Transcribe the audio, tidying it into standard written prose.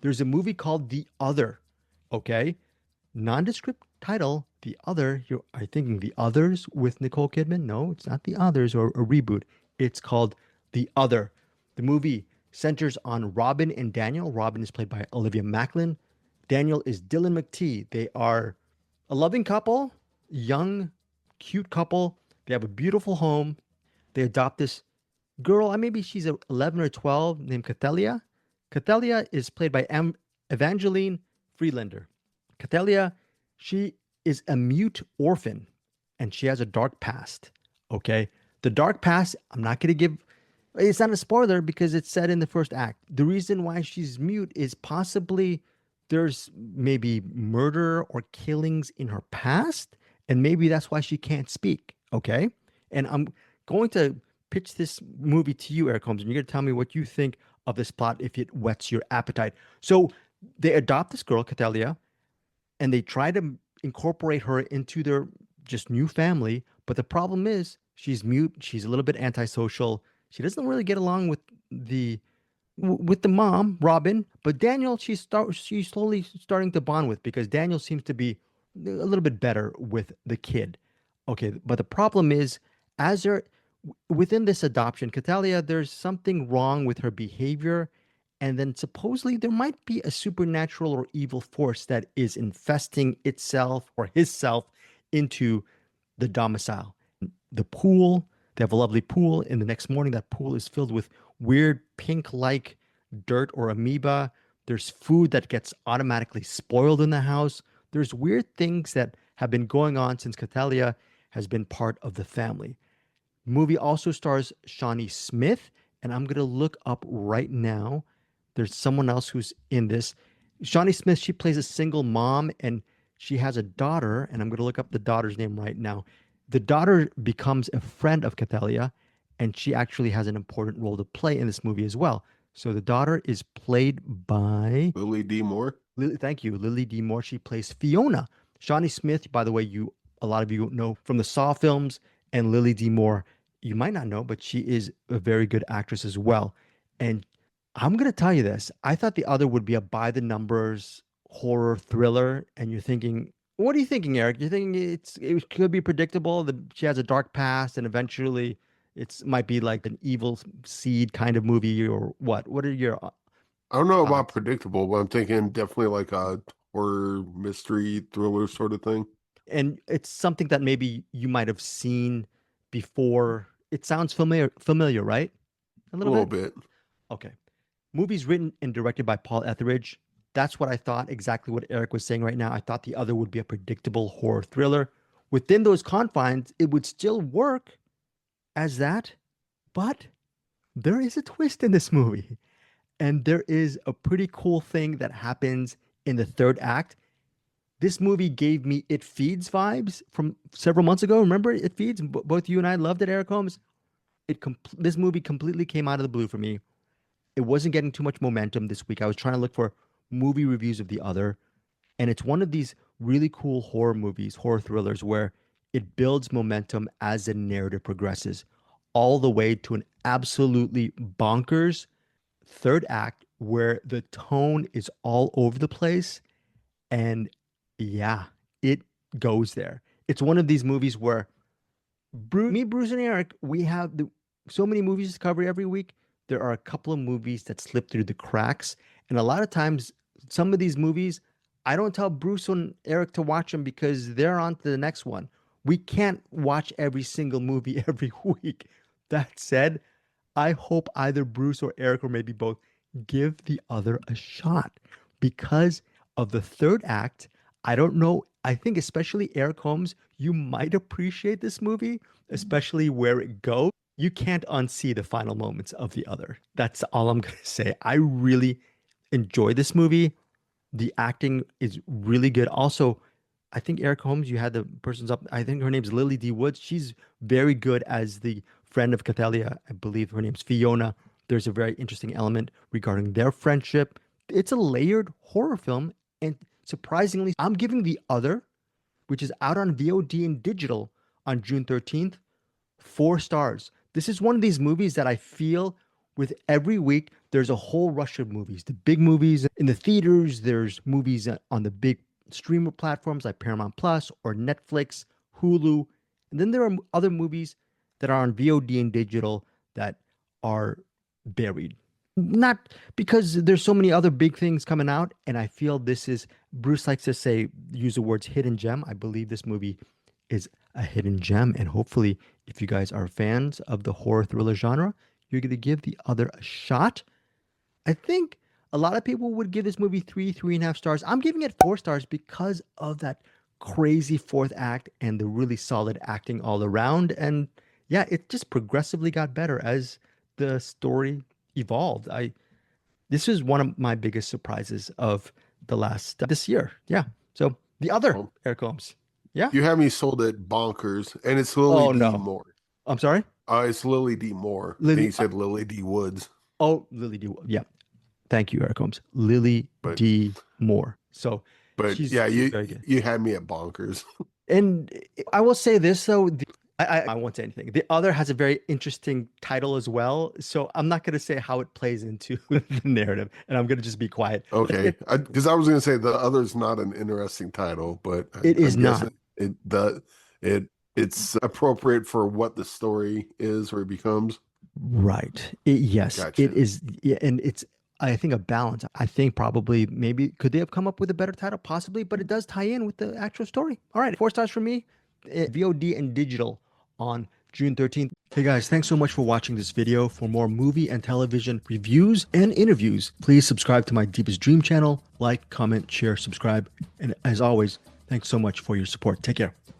There's a movie called The Other. Okay, nondescript title. The Other. Are you thinking The Others with Nicole Kidman? No, it's not The Others or a reboot. It's called The Other. The movie centers on Robin and Daniel. Robin is played by Olivia Macklin. Daniel is Dylan McTee. They are a loving couple, young, cute couple. They have a beautiful home. They adopt this girl. Maybe she's 11 or 12, named Cathalia. Cathalia is played by Evangeline Freelander. Cathalia, she is a mute orphan and she has a dark past. Okay. The dark past, I'm not going to give, it's not a spoiler because it's said in the first act. The reason why she's mute is possibly there's maybe murder or killings in her past. And maybe that's why she can't speak. Okay. And I'm going to pitch this movie to you, Eric Holmes, and you're going to tell me what you think of this plot if it whets your appetite. So they adopt this girl, Catalia, and they try to incorporate her into their just new family. But the problem is she's mute. She's a little bit antisocial. She doesn't really get along with the mom, Robin. But Daniel, she's slowly starting to bond with because Daniel seems to be a little bit better with the kid. Okay, but the problem is as they're within this adoption, Catalia, there's something wrong with her behavior. And then supposedly there might be a supernatural or evil force that is infesting itself or hisself into the domicile. The pool, they have a lovely pool. And the next morning, that pool is filled with weird pink like dirt or amoeba. There's food that gets automatically spoiled in the house. There's weird things that have been going on since Catalia has been part of the family. Movie also stars Shawnee Smith, and I'm gonna look up right now. There's someone else who's in this. Shawnee Smith, she plays a single mom, and she has a daughter, and I'm gonna look up the daughter's name right now. The daughter becomes a friend of Cathalia, and she actually has an important role to play in this movie as well. So the daughter is played by Lily D. Moore. Thank you, Lily D. Moore. She plays Fiona. Shawnee Smith, by the way, a lot of you know from the Saw films, and Lily D. Moore you might not know, but she is a very good actress as well. And I'm going to tell you this. I thought the other would be a by the numbers horror thriller. And you're thinking, what are you thinking, Eric? You're thinking it could be predictable that she has a dark past and eventually it might be like an evil seed kind of movie or what? What are your I don't know about thoughts? predictable, but I'm thinking definitely like a horror mystery thriller sort of thing. And it's something that maybe you might have seen before. It sounds familiar, right? A A little little bit? bit. Okay. Movies written and directed by Paul Etheridge. That's what I thought, exactly what Eric was saying right now. I thought the other would be a predictable horror thriller. Within those confines, it would still work as that, but there is a twist in this movie. And there is a pretty cool thing that happens in the third act. This movie gave me It Feeds vibes from several months ago. Remember It Feeds? Both you and I loved it, Eric Holmes. This movie completely came out of the blue for me. It wasn't getting too much momentum this week. I was trying to look for movie reviews of the other, and it's one of these really cool horror movies, horror thrillers, where it builds momentum as the narrative progresses, all the way to an absolutely bonkers third act where the tone is all over the place. And yeah, it goes there. It's one of these movies where Bruce, and Eric, we have so many movies to cover every week. There are a couple of movies that slip through the cracks, and a lot of times, some of these movies, I don't tell Bruce and Eric to watch them because they're on to the next one. We can't watch every single movie every week. That said, I hope either Bruce or Eric or maybe both give the other a shot because of the third act. I don't know. I think especially Eric Holmes, you might appreciate this movie, especially where it goes. You can't unsee the final moments of the other. That's all I'm going to say. I really enjoy this movie. The acting is really good. Also, I think Eric Holmes, you had the person's up. I think her name's Lily D. Woods. She's very good as the friend of Cathalia. I believe her name's Fiona. There's a very interesting element regarding their friendship. It's a layered horror film. And surprisingly, I'm giving The Other, which is out on VOD and digital on June 13th, 4 stars. This is one of these movies that I feel with every week, there's a whole rush of movies. The big movies in the theaters, there's movies on the big streamer platforms like Paramount Plus or Netflix, Hulu. And then there are other movies that are on VOD and digital that are buried. Not because there's so many other big things coming out. And I feel this is, Bruce likes to say, use the words hidden gem. I believe this movie is a hidden gem. And hopefully, if you guys are fans of the horror thriller genre, you're going to give The Other a shot. I think a lot of people would give this movie 3.5 stars. I'm giving it 4 stars because of that crazy fourth act and the really solid acting all around. And yeah, it just progressively got better as the story evolved. This is one of my biggest surprises of this year. Yeah. So The Other, Well, Eric Holmes. Yeah. you have me sold at Bonkers, and it's Lily Oh D. no. Moore. I'm sorry. It's Lily D. Moore. And Lily. you said Lily D. Woods. Oh, Lily D. Yeah. Thank you, Eric Holmes. Lily But D. Moore. So but she's yeah, very good. you had me at Bonkers. And I will say this though, I won't say anything. The Other has a very interesting title as well, so I'm not going to say how it plays into the narrative, and I'm going to just be quiet. Okay, because I was going to say The Other's not an interesting title, but It is I'm not. guessing it's appropriate for what the story is or becomes. Right. Yes, Gotcha. it is. Yeah, and it's, I think, a balance. I think probably maybe could they have come up with a better title? Possibly, but it does tie in with the actual story. All right, 4 stars from me. VOD and digital on June 13th. Hey guys, thanks so much for watching this video. For more movie and television reviews and interviews, please subscribe to my Deepest Dream channel. Like, comment, share, subscribe. And as always, thanks so much for your support. Take care.